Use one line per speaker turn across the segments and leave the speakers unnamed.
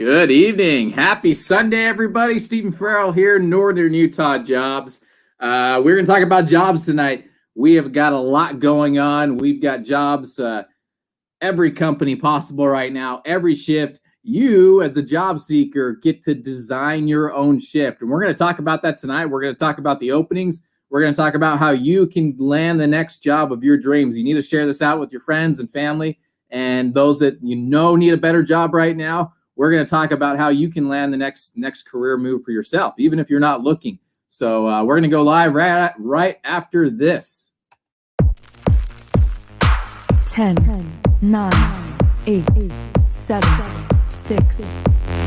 Good evening. Happy Sunday, everybody. Stephen Farrell here, Northern Utah Jobs. We're going to talk about jobs tonight. We have got a lot going on. We've got jobs, every company possible right now, every shift. You, as a job seeker, get to design your own shift. And we're going to talk about that tonight. We're going to talk about the openings. We're going to talk about how you can land the next job of your dreams. You need to share this out with your friends and family and those that you know need a better job right now. We're going to talk about how you can land the next career move for yourself, even if you're not looking. So we're going to go live right after this.
10, 9, 8, 7, 6,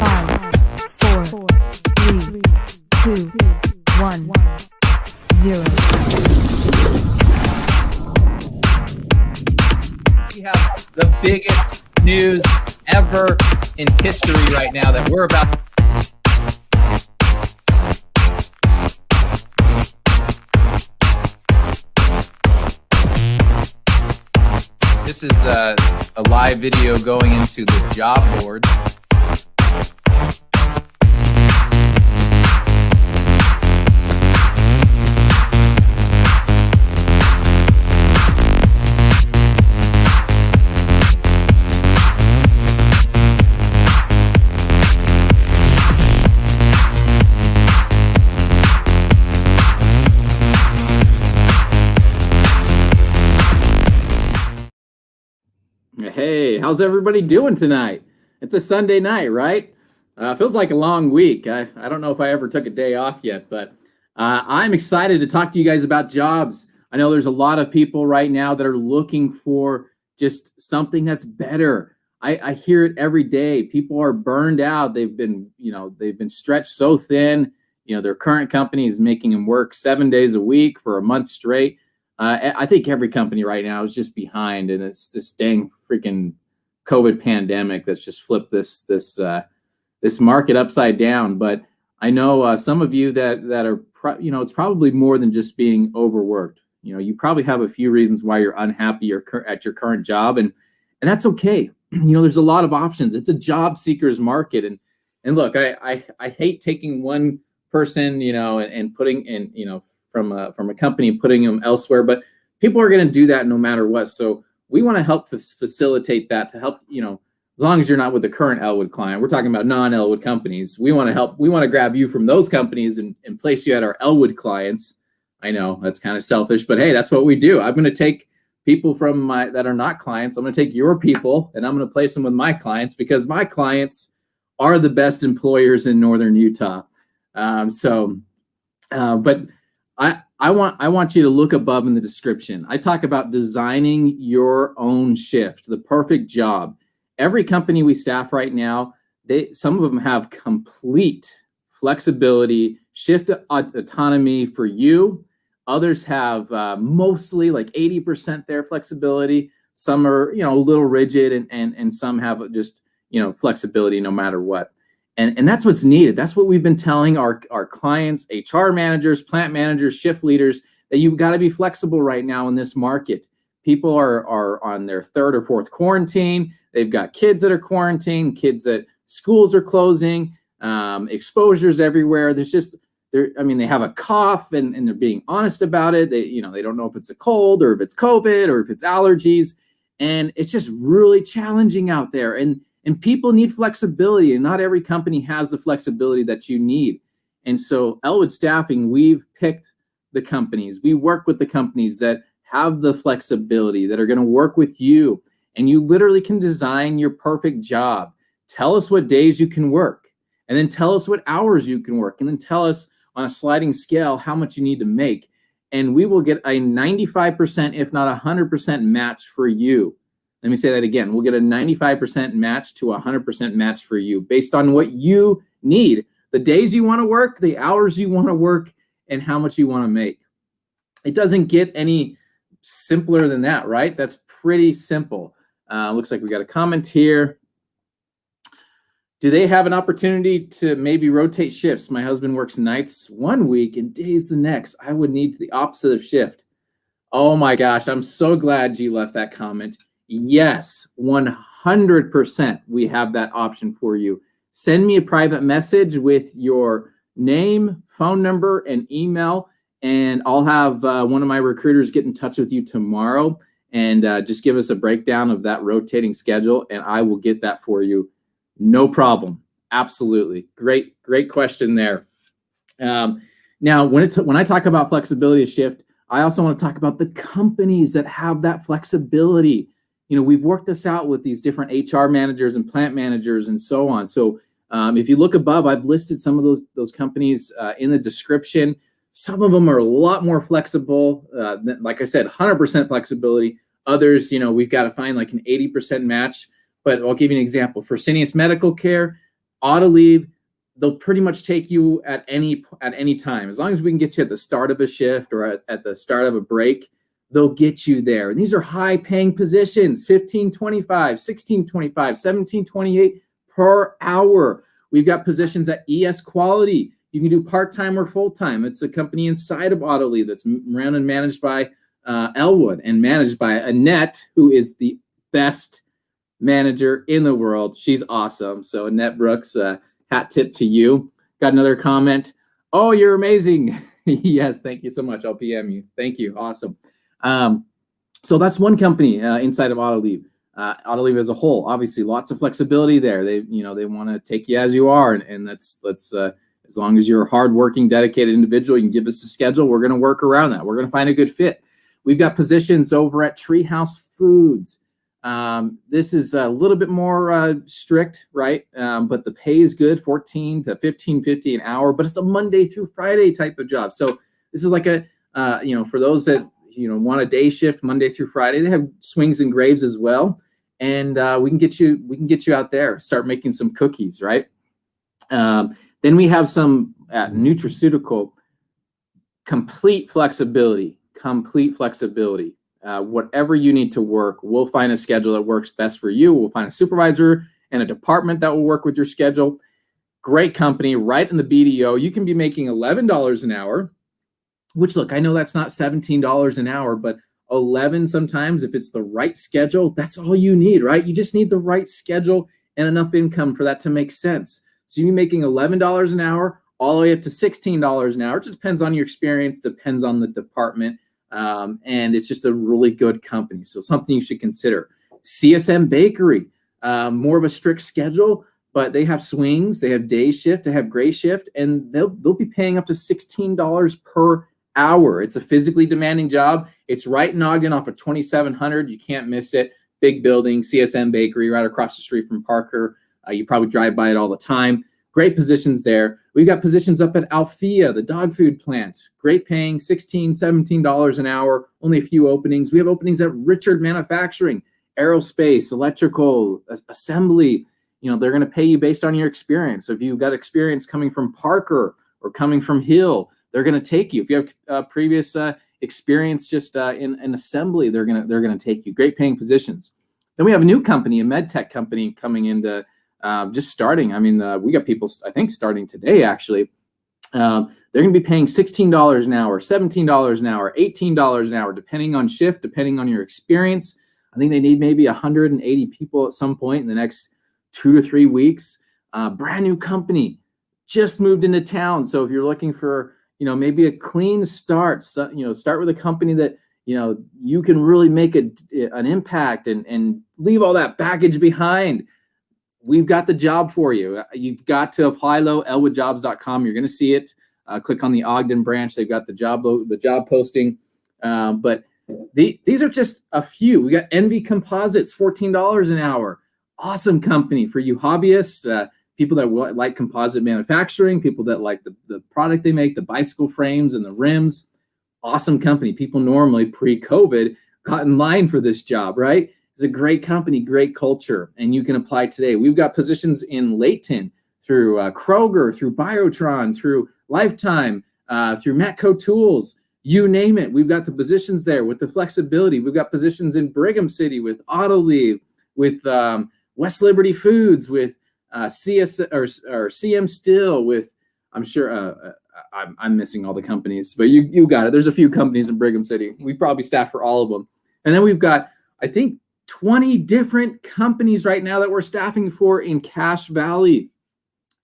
5, 4, 3, 2, 1, 0.
We have the biggest news ever in history right now that we're about. This is a live video going into the job board. Hey, how's everybody doing tonight? It's a Sunday night, right? Feels like a long week. I don't know if I ever took a day off yet, but I'm excited to talk to you guys about jobs. I know there's a lot of people right now that are looking for just something that's better. I hear it every day. People are burned out. They've been stretched so thin. Their current company is making them work 7 days a week for a month straight. I think every company right now is just behind, and it's this dang freaking COVID pandemic that's just flipped this market upside down. But I know some of you that are it's probably more than just being overworked. You probably have a few reasons why you're unhappy at your current job, and that's okay. There's a lot of options. It's a job seeker's market, and look, I hate taking one person and putting in from a company and putting them elsewhere, but people are going to do that no matter what. So we want to help facilitate that, to help, as long as you're not with the current Elwood client. We're talking about non-Elwood companies. We want to help. We want to grab you from those companies and place you at our Elwood clients. I know that's kind of selfish, but hey, that's what we do. I'm going to take people from that are not clients. I'm going to take your people and I'm going to place them with my clients, because my clients are the best employers in Northern Utah. But I want you to look above in the description. I talk about designing your own shift, the perfect job. Every company we staff right now, some of them have complete flexibility, shift autonomy for you. Others have mostly like 80% their flexibility. Some are a little rigid, and some have just flexibility no matter what. And that's what's needed. That's what we've been telling our clients, HR managers, plant managers, shift leaders, that you've got to be flexible right now in this market. People are on their third or fourth quarantine. They've got kids that are quarantined, kids that schools are closing, exposures everywhere. They have a cough and they're being honest about it. They don't know if it's a cold or if it's COVID or if it's allergies. And it's just really challenging out there. And people need flexibility, and not every company has the flexibility that you need. And so Elwood Staffing, we've picked the companies. We work with the companies that have the flexibility, that are going to work with you. And you literally can design your perfect job. Tell us what days you can work, and then tell us what hours you can work, and then tell us on a sliding scale how much you need to make. And we will get a 95%, if not 100% match for you. Let me say that again. We'll get a 95% match to 100% match for you based on what you need, the days you want to work, the hours you want to work, and how much you want to make. It doesn't get any simpler than that, right? That's pretty simple. Looks like we got a comment here. Do they have an opportunity to maybe rotate shifts? My husband works nights one week and days the next. I would need the opposite of shift. Oh my gosh, I'm so glad G left that comment. Yes, 100% we have that option for you. send me a private message with your name, phone number, and email, and I'll have one of my recruiters get in touch with you tomorrow and just give us a breakdown of that rotating schedule, and I will get that for you. No problem. Absolutely. Great question there. Now, when I talk about flexibility of shift, I also want to talk about the companies that have that flexibility. We've worked this out with these different HR managers and plant managers and so on. So if you look above, I've listed some of those companies in the description. Some of them are a lot more flexible. Like I said, 100% flexibility. Others, we've got to find like an 80% match. But I'll give you an example. Fresenius Medical Care, Autoliv, they'll pretty much take you at any time. As long as we can get you at the start of a shift or at the start of a break, they'll get you there. And these are high-paying positions, $15.25, $16.25, $17.28 per hour. We've got positions at ES Quality. You can do part-time or full-time. It's a company inside of Autoliv that's run and managed by Elwood and managed by Annette, who is the best manager in the world. She's awesome. So Annette Brooks, hat tip to you. Got another comment. Oh, you're amazing. Yes, thank you so much. I'll PM you. Thank you. Awesome. So that's one company inside of Autoliv. Autoliv as a whole, obviously lots of flexibility there. They want to take you as you are, and that's as long as you're a hardworking, dedicated individual, you can give us a schedule. We're going to work around that. We're going to find a good fit. We've got positions over at TreeHouse Foods. This is a little bit more strict, right? But the pay is good, $14 to $15.50 an hour. But it's a Monday through Friday type of job. So this is like a for those that want a day shift, Monday through Friday. They have swings and graves as well, and we can get you out there, start making some cookies, right? Then we have some nutraceutical, complete flexibility. Whatever you need to work, we'll find a schedule that works best for you. We'll find a supervisor and a department that will work with your schedule. Great company, right in the BDO. You can be making $11 an hour, which, look, I know that's not $17 an hour, but 11 sometimes, if it's the right schedule, that's all you need, right? You just need the right schedule and enough income for that to make sense. So you're making $11 an hour all the way up to $16 an hour. It just depends on your experience, depends on the department, and it's just a really good company. So something you should consider. CSM Bakery, more of a strict schedule, but they have swings, they have day shift, they have gray shift, and they'll be paying up to $16 per hour. It's a physically demanding job. It's right in Ogden off of 2700. You can't miss it. Big building, CSM Bakery, right across the street from Parker. You probably drive by it all the time. Great positions there. We've got positions up at Alphia, the dog food plant. Great paying, $16, $17 an hour. Only a few openings. We have openings at Richard Manufacturing, aerospace, electrical, assembly. They're going to pay you based on your experience. So if you've got experience coming from Parker or coming from Hill, they're going to take you. If you have previous experience just in assembly, they're going to take you. Great paying positions. Then we have a new company, a med tech company coming into just starting. I mean, we got people, I think, starting today, actually. They're going to be paying $16 an hour, $17 an hour, $18 an hour, depending on shift, depending on your experience. I think they need maybe 180 people at some point in the next 2 to 3 weeks. Brand new company, just moved into town. So if you're looking for, maybe a clean start, start with a company that, you can really make an impact and leave all that baggage behind. We've got the job for you. You've got to apply low, elwoodjobs.com. You're going to see it. Click on the Ogden branch. They've got the job posting. But these are just a few. We got Enve Composites, $14 an hour. Awesome company for you hobbyists, people that like composite manufacturing, people that like the product they make, the bicycle frames and the rims. Awesome company. People normally pre-COVID got in line for this job, right? It's a great company, great culture, and you can apply today. We've got positions in Layton through Kroger, through Biotron, through Lifetime, through Matco Tools, you name it. We've got the positions there with the flexibility. We've got positions in Brigham City with Autoliv, with West Liberty Foods, with CM Still, with, I'm sure, I'm missing all the companies, but you got it. There's a few companies in Brigham City. We probably staff for all of them. And then we've got, I think, 20 different companies right now that we're staffing for in Cache Valley.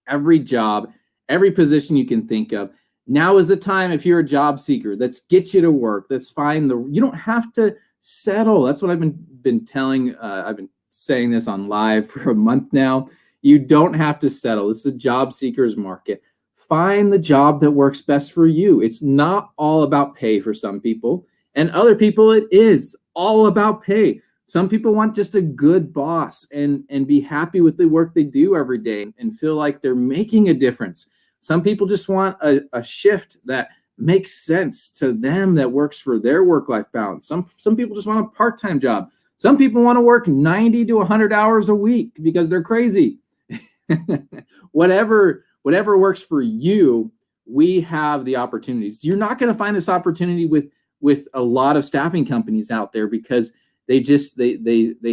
every job, every position you can think of. Now is the time, if you're a job seeker, let's get you to work. Let's find you don't have to settle. That's what I've been telling. I've been saying this on live for a month now. You don't have to settle. This is a job seeker's market. Find the job that works best for you. It's not all about pay for some people, and other people it is all about pay. Some people want just a good boss and be happy with the work they do every day and feel like they're making a difference. Some people just want a shift that makes sense to them, that works for their work-life balance. Some people just want a part-time job. Some people want to work 90 to 100 hours a week because they're crazy. Whatever works for you, we have the opportunities. You're not going to find this opportunity with a lot of staffing companies out there because they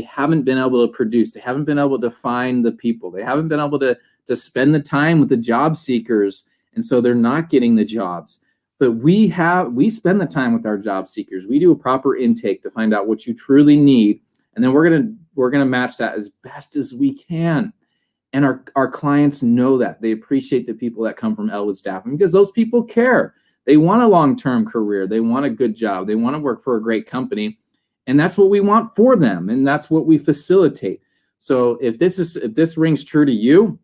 haven't been able to produce. They haven't been able to find the people. They haven't been able to spend the time with the job seekers, and so they're not getting the jobs. But we spend the time with our job seekers. We do a proper intake to find out what you truly need, and then we're gonna match that as best as we can. And our clients know that. They appreciate the people that come from Elwood Staffing because those people care. They want a long-term career. They want a good job. They want to work for a great company. And that's what we want for them. And that's what we facilitate. So if this rings true to you,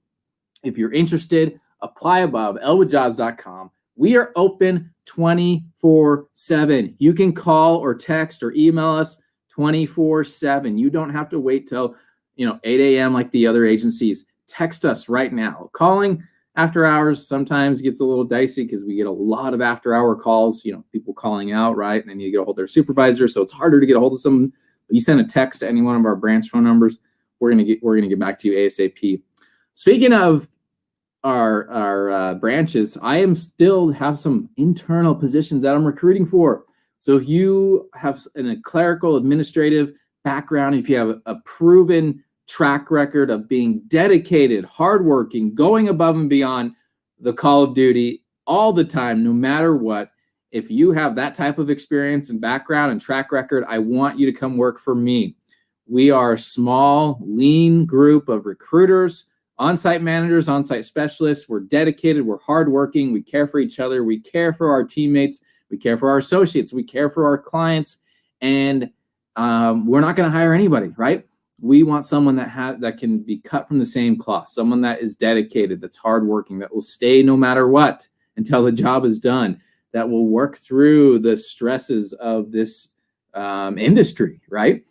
if you're interested, apply above, elwoodjobs.com. We are open 24/7. You can call or text or email us 24/7. You don't have to wait till 8 a.m. like the other agencies. Text us right now. Calling after hours sometimes gets a little dicey because we get a lot of after hour calls, people calling out, right? And then you get a hold of their supervisor. So it's harder to get a hold of someone. But you send a text to any one of our branch phone numbers, we're gonna get back to you ASAP. Speaking of our branches, I still have some internal positions that I'm recruiting for. So if you have a clerical administrative background, if you have a proven track record of being dedicated, hardworking, going above and beyond the call of duty all the time, no matter what, if you have that type of experience and background and track record, I want you to come work for me. We are a small, lean group of recruiters, on-site managers, on-site specialists. We're dedicated, we're hardworking, we care for each other, we care for our teammates, we care for our associates, we care for our clients, and we're not going to hire anybody, right? We want someone that can be cut from the same cloth, someone that is dedicated, that's hardworking, that will stay no matter what until the job is done, that will work through the stresses of this industry, right?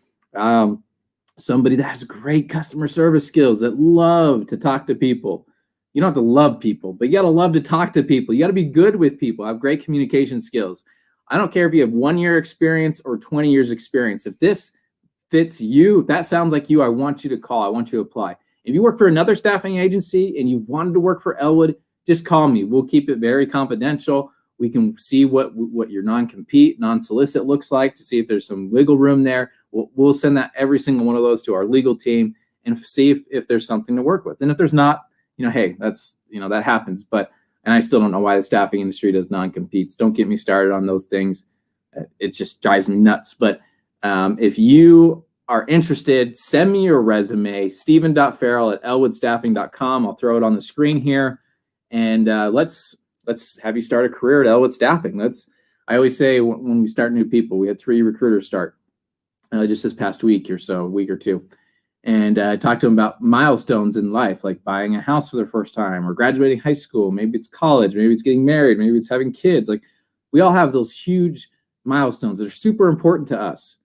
Somebody that has great customer service skills, that love to talk to people. You don't have to love people, but you got to love to talk to people. You got to be good with people, have great communication skills. I don't care if you have 1 year experience or 20 years experience. If this fits you, if that sounds like you, I want you to call. I want you to apply. If you work for another staffing agency and you've wanted to work for Elwood, just call me. We'll keep it very confidential. We can see what your non-compete, non-solicit looks like to see if there's some wiggle room there. We'll send that every single one of those to our legal team and see if there's something to work with. And if there's not, hey, that's, that happens. And I still don't know why the staffing industry does non-competes. Don't get me started on those things. It just drives me nuts. But if you are interested, send me your resume, steven.farrell@elwoodstaffing.com. I'll throw it on the screen here. And let's have you start a career at Elwood Staffing. I always say when we start new people, we had 3 recruiters start just this past week or two. And I talked to them about milestones in life, like buying a house for their first time or graduating high school. Maybe it's college, maybe it's getting married, maybe it's having kids. Like, we all have those huge milestones that are super important to us.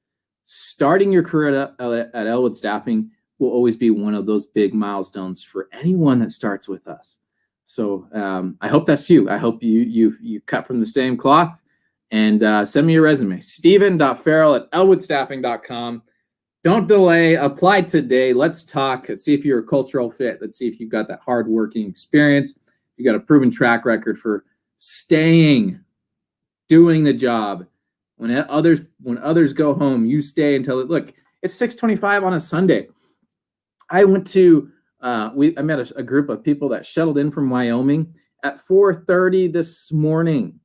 Starting your career at Elwood Staffing will always be one of those big milestones for anyone that starts with us. So I hope that's you. I hope you cut from the same cloth, and send me your resume, steven.farrell@elwoodstaffing.com. Don't delay. Apply today. Let's talk. Let's see if you're a cultural fit. Let's see if you've got that hardworking experience. You got a proven track record for staying, doing the job. When others go home, you stay until look. It's 6:25 on a Sunday. I went to I met a group of people that shuttled in from Wyoming at 4:30 this morning,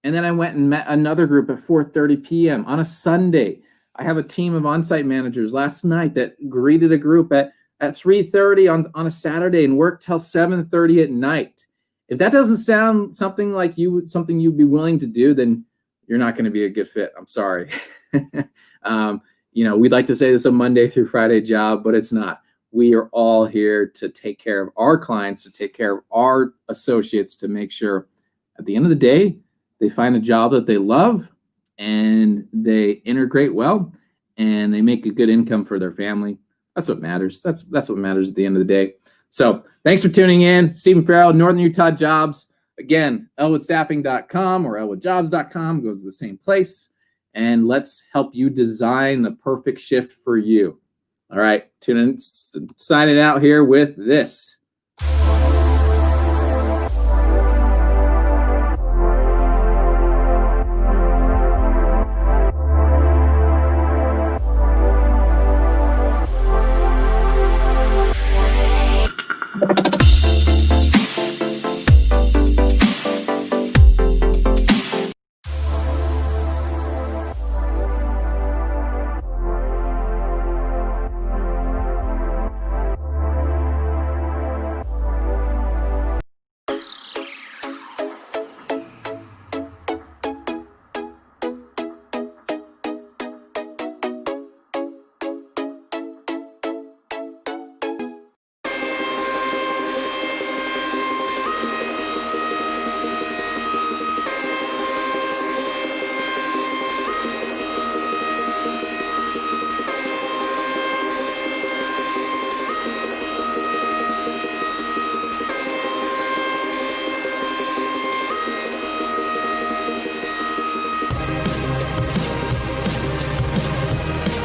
and then I went and met another group at 4:30 p.m. on a Sunday. I have a team of on-site managers last night that greeted a group at at 3:30 on a Saturday and work till 7:30 at night. If that doesn't sound something like something you'd be willing to do, then you're not going to be a good fit. I'm sorry. We'd like to say this is a Monday through Friday job, but it's not. We are all here to take care of our clients, to take care of our associates, to make sure at the end of the day, they find a job that they love and they integrate well and they make a good income for their family. That's what matters. That's what matters at the end of the day. So thanks for tuning in. Stephen Farrell, Northern Utah Jobs. Again, elwoodstaffing.com or elwoodjobs.com goes to the same place. And let's help you design the perfect shift for you. All right, tune in, signing out here with this.